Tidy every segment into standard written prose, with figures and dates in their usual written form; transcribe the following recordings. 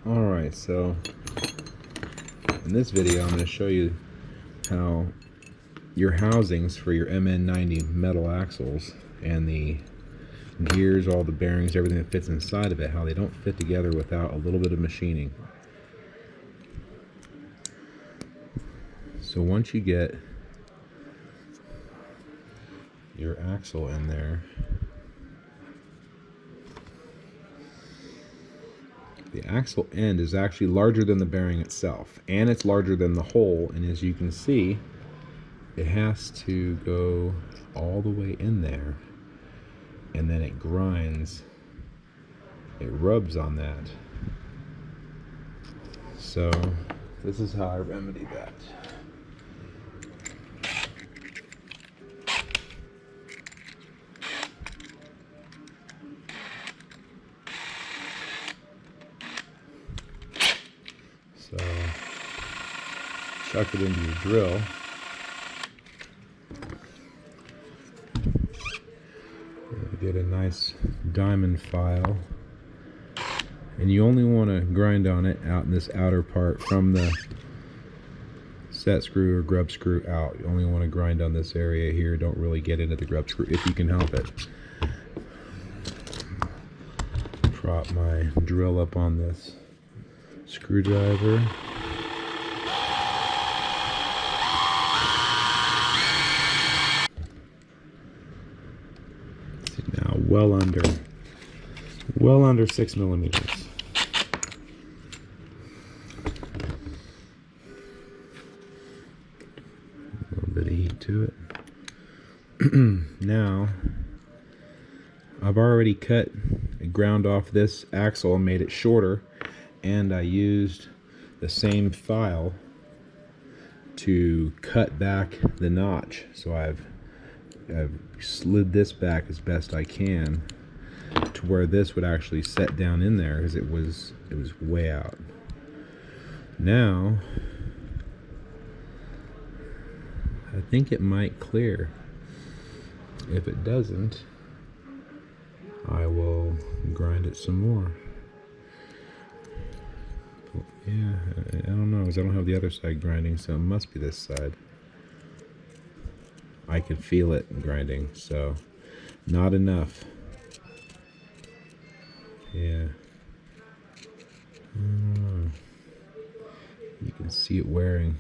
Alright, so in this video I'm going to show you how your housings for your mn90 metal axles and the gears, all the bearings, everything that fits inside of it, how they don't fit together without a little bit of machining. So once you get your axle in there, the axle end is actually larger than the bearing itself, and it's larger than the hole, and as you can see, it has to go all the way in there, and then it grinds, it rubs on that. So this is how I remedy that. So chuck it into your drill. Get a nice diamond file, and you only want to grind on it out in this outer part from the set screw or grub screw out. You only want to grind on this area here. Don't really get into the grub screw if you can help it. Prop my drill up on this screwdriver. See now, well under 6 millimeters. A little bit of heat to it. Now, I've already cut and ground off this axle and made it shorter, and I used the same file to cut back the notch. So I've slid this back as best I can to where this would actually set down in there, because it was way out. Now I think it might clear. If it doesn't, I will grind it some more. Yeah, I don't know, because I don't have the other side grinding, so it must be this side. I can feel it grinding, so not enough. Yeah. You can see it wearing.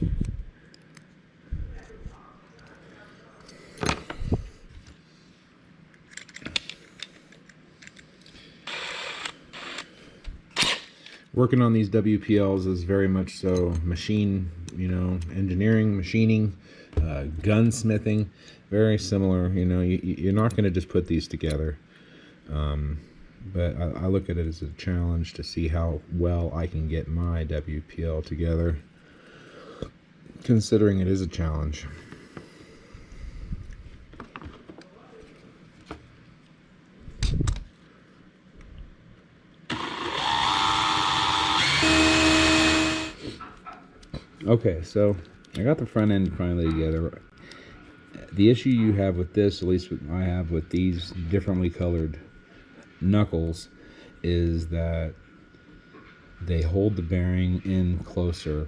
Working on these WPLs is very much so machine, engineering, machining, gunsmithing, very similar. You're not going to just put these together. But I look at it as a challenge to see how well I can get my WPL together, considering it is a challenge. Okay, so I got the front end finally together. The issue you have with this, at least I have with these differently colored knuckles, is that they hold the bearing in closer,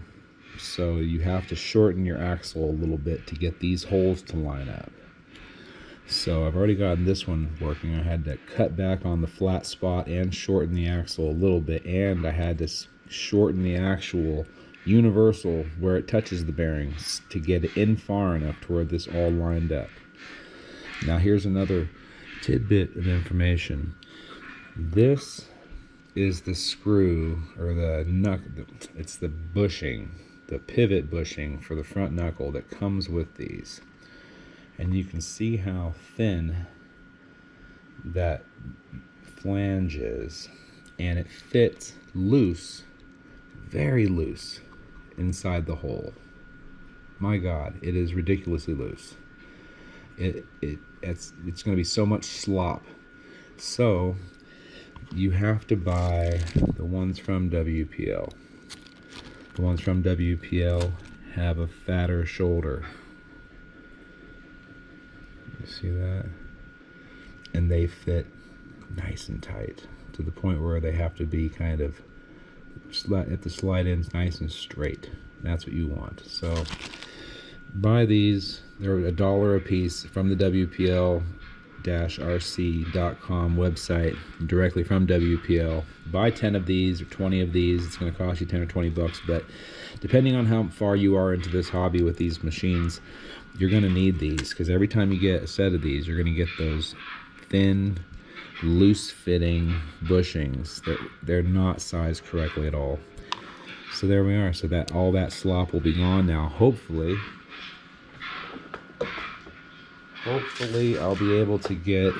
so you have to shorten your axle a little bit to get these holes to line up. So I've already gotten this one working. I had to cut back on the flat spot and shorten the axle a little bit, and I had to shorten the actual universal where it touches the bearings to get it in far enough to where this all lined up. Now here's another tidbit of information. This is the screw, or the knuckle, it's the bushing, the pivot bushing for the front knuckle that comes with these. And you can see how thin that flange is, and it fits loose, very loose, inside the hole. My God, it is ridiculously loose. It's going to be so much slop. So you have to buy the ones from WPL. The ones from WPL have a fatter shoulder. You see that? And they fit nice and tight to the point where they have to be kind of if the slide ends nice and straight. That's what you want. So buy these. They're $1 a piece from the WPL-RC.com website, directly from WPL. Buy 10 of these or 20 of these. It's going to cost you 10 or 20 bucks, but depending on how far you are into this hobby with these machines, you're going to need these, because every time you get a set of these, you're going to get those thin, loose-fitting bushings. They're not sized correctly at all. So there we are. So that all that slop will be gone now. Hopefully I'll be able to get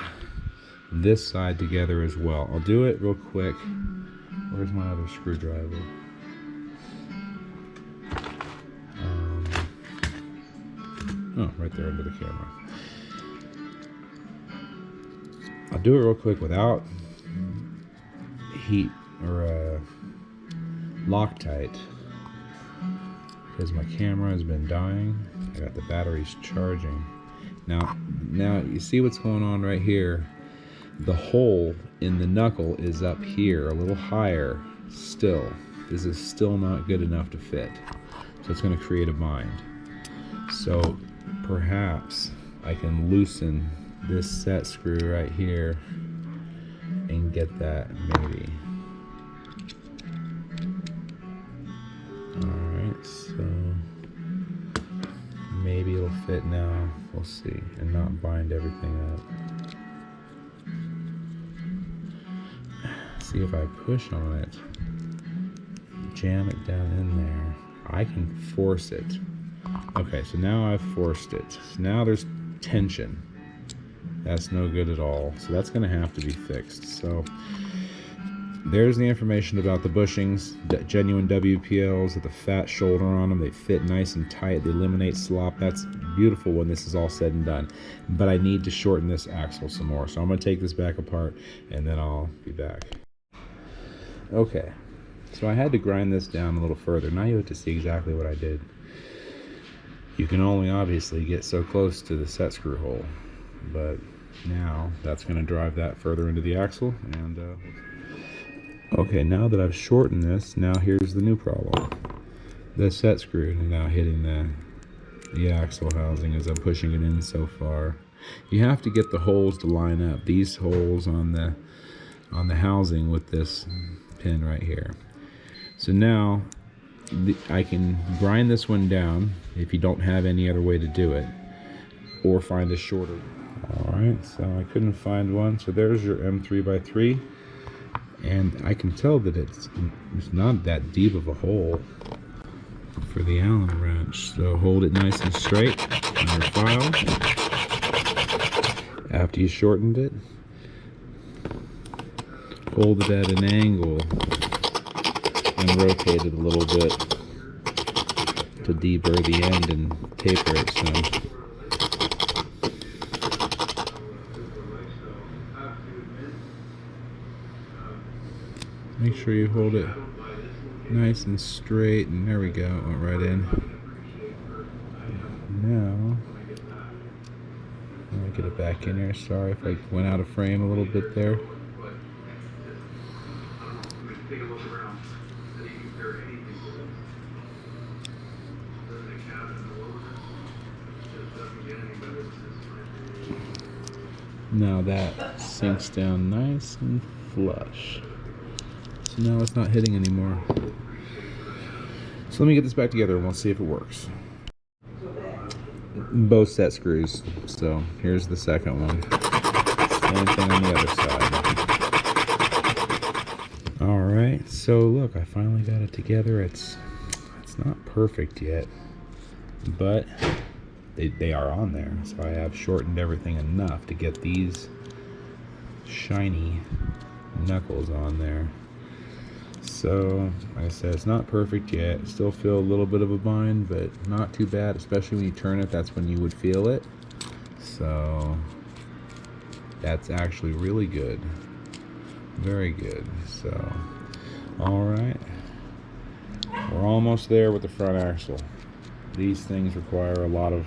this side together as well. I'll do it real quick. Where's my other screwdriver? Oh, right there under the camera. I'll do it real quick without heat or Loctite, because my camera has been dying. I got the batteries charging. Now you see what's going on right here. The hole in the knuckle is up here, a little higher still. This is still not good enough to fit, so it's going to create a bind. So perhaps I can loosen this set screw right here and get that maybe. Alright, so maybe it'll fit now. We'll see, and not bind everything up. See, if I push on it, jam it down in there, I can force it. Okay, so now I've forced it. So now there's tension. That's no good at all. So that's going to have to be fixed. So there's the information about the bushings, genuine WPLs with a fat shoulder on them. They fit nice and tight. They eliminate slop. That's beautiful when this is all said and done. But I need to shorten this axle some more. So I'm going to take this back apart and then I'll be back. Okay, so I had to grind this down a little further. Now you have to see exactly what I did. You can only obviously get so close to the set screw hole, but now that's going to drive that further into the axle. And okay, now that I've shortened this, now here's the new problem. The set screw is now hitting the axle housing as I'm pushing it in so far. You have to get the holes to line up. These holes on the housing with this pin right here. So now I can grind this one down if you don't have any other way to do it, or find a shorter. Alright, so I couldn't find one, so there's your M3x3, and I can tell that it's not that deep of a hole for the Allen wrench. So hold it nice and straight on your file after you shortened it. Hold it at an angle and rotate it a little bit to deburr the end and taper it some. Make sure you hold it nice and straight, and there we go, it went right in. Now, let me get it back in here. Sorry if I went out of frame a little bit there. Now that sinks down nice and flush. So now it's not hitting anymore. So let me get this back together and we'll see if it works. Both set screws. So here's the second one. Same thing on the other side. Alright, so look, I finally got it together. It's not perfect yet, but they are on there. So I have shortened everything enough to get these shiny knuckles on there. So, like I said, it's not perfect yet. Still feel a little bit of a bind, but not too bad, especially when you turn it. That's when you would feel it. So, that's actually really good. Very good. So, alright. We're almost there with the front axle. These things require a lot of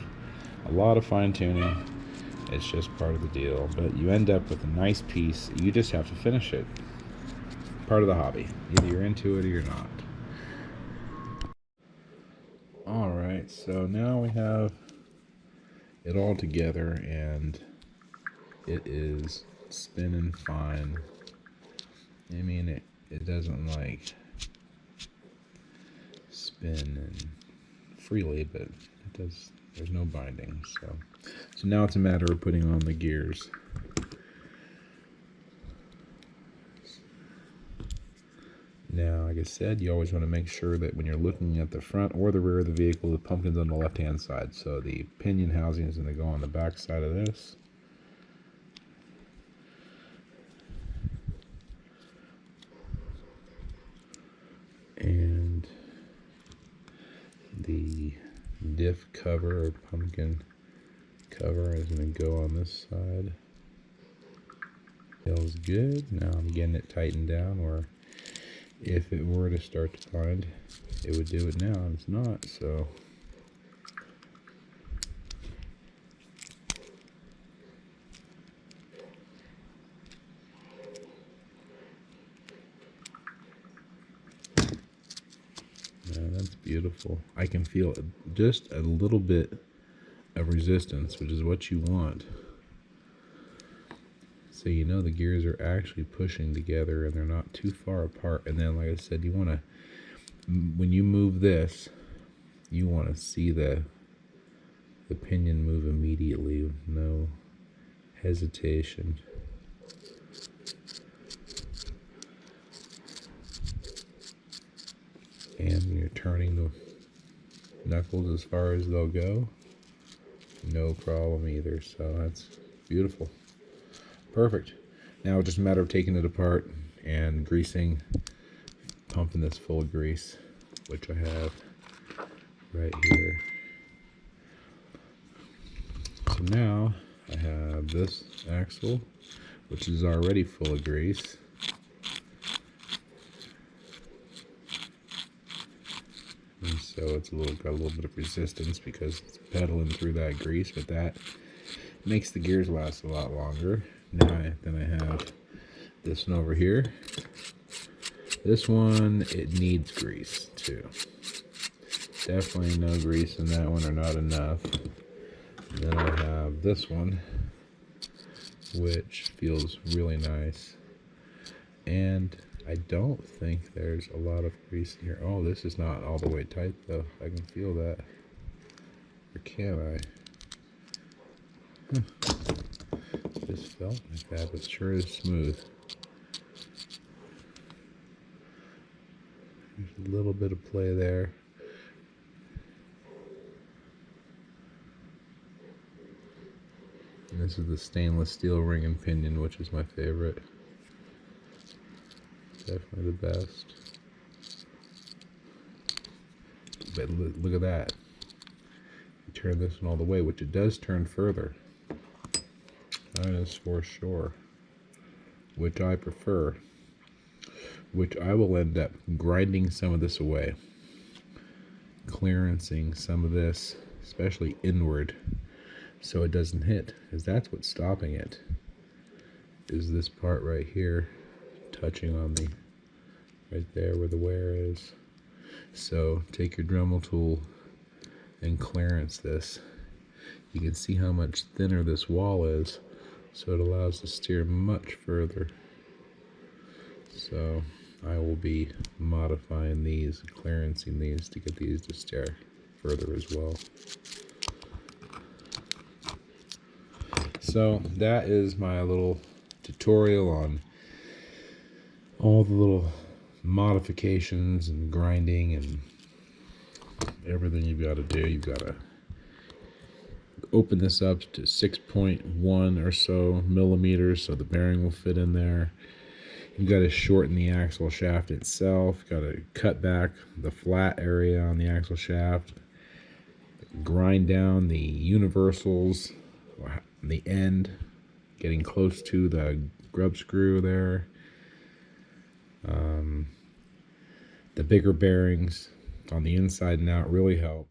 fine-tuning. It's just part of the deal. But you end up with a nice piece. You just have to finish it. part of the hobby. Either you're into it or you're not. Alright, so now we have it all together and it is spinning fine. I mean, it doesn't like spin freely, but it does. There's no binding, so now it's a matter of putting on the gears. Now, like I said, you always want to make sure that when you're looking at the front or the rear of the vehicle, the pumpkin's on the left-hand side. So the pinion housing is going to go on the back side of this. And the diff cover or pumpkin cover is going to go on this side. Feels good. Now I'm getting it tightened down, or if it were to start to bind, it would do it now. It's not, so. Now that's beautiful. I can feel just a little bit of resistance, which is what you want. So you know the gears are actually pushing together and they're not too far apart. And then, like I said, you want to, when you move this, you want to see the pinion move immediately with no hesitation. And when you're turning the knuckles as far as they'll go, no problem either. So that's beautiful. Perfect. Now it's just a matter of taking it apart and greasing, pumping this full of grease, which I have right here. So now I have this axle, which is already full of grease. And so it's got a little bit of resistance because it's pedaling through that grease, but that makes the gears last a lot longer. Then I have this one over here. This one, it needs grease too. Definitely no grease in that one, or not enough. Then I have this one, which feels really nice. And I don't think there's a lot of grease in here. Oh, this is not all the way tight though. I can feel that. Or can I? Just felt like that, but sure is smooth. There's a little bit of play there. And this is the stainless steel ring and pinion, which is my favorite. Definitely the best. But look at that. You turn this one all the way, which it does turn further. That is for sure. Which I prefer. Which I will end up grinding some of this away. Clearancing some of this, especially inward, so it doesn't hit. Because that's what's stopping it. Is this part right here touching on the, right there where the wear is. So take your Dremel tool and clearance this. You can see how much thinner this wall is. So it allows to steer much further. So I will be modifying these, clearancing these to get these to steer further as well. So that is my little tutorial on all the little modifications and grinding and everything you've got to do. You've got to open this up to 6.1 or so millimeters so the bearing will fit in there. You've got to shorten the axle shaft itself. Got to cut back the flat area on the axle shaft. Grind down the universals, the end, getting close to the grub screw there. The bigger bearings on the inside and out really help.